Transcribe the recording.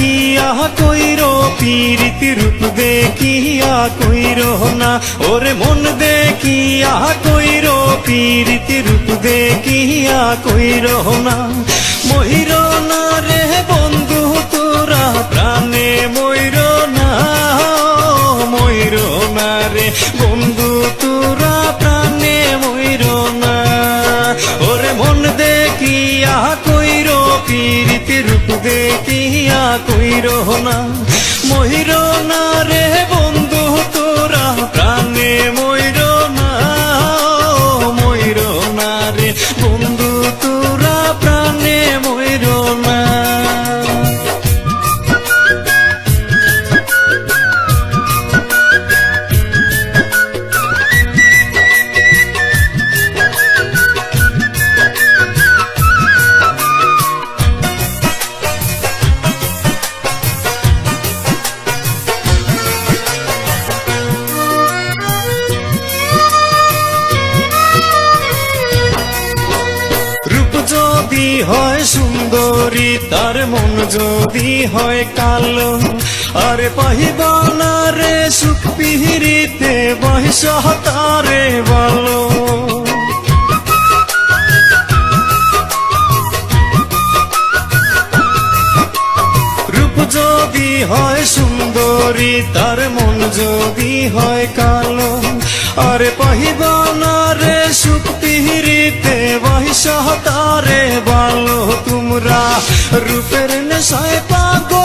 দেখিয়া কইরো পীরিতি রূপ দেখিয়া কইরো না ওরে মন দেখিয়া কইরো পীরিতি রূপ দেখিয়া কইরো না মইরো না রে বন্ধু তোরা প্রাণে মইরো না মইরো না রে বন্ধু তোরা প্রাণে মইরো না ওরে মন দেখিয়া কইরো পীরিতি রূপ দেখিয়া কইরো না মইরো না রে বন্ধু তোরা প্রাণে মইরো না মইরো না রে বন্ধু তোরা প্রাণে মইরো না যদি হয় সুন্দরী তার মন যদি হয় কালো আরে পাহিবা না রে সুখ পিহিরিতে বয়স তারে ভালো রূপ যদি হয় সুন্দরী তার মন যদি হয় কালো আরে পাহিবা না রে সুখ পিহিরিতে বয়স তারে ভালো তোমরা রূপের নেশায় পাগল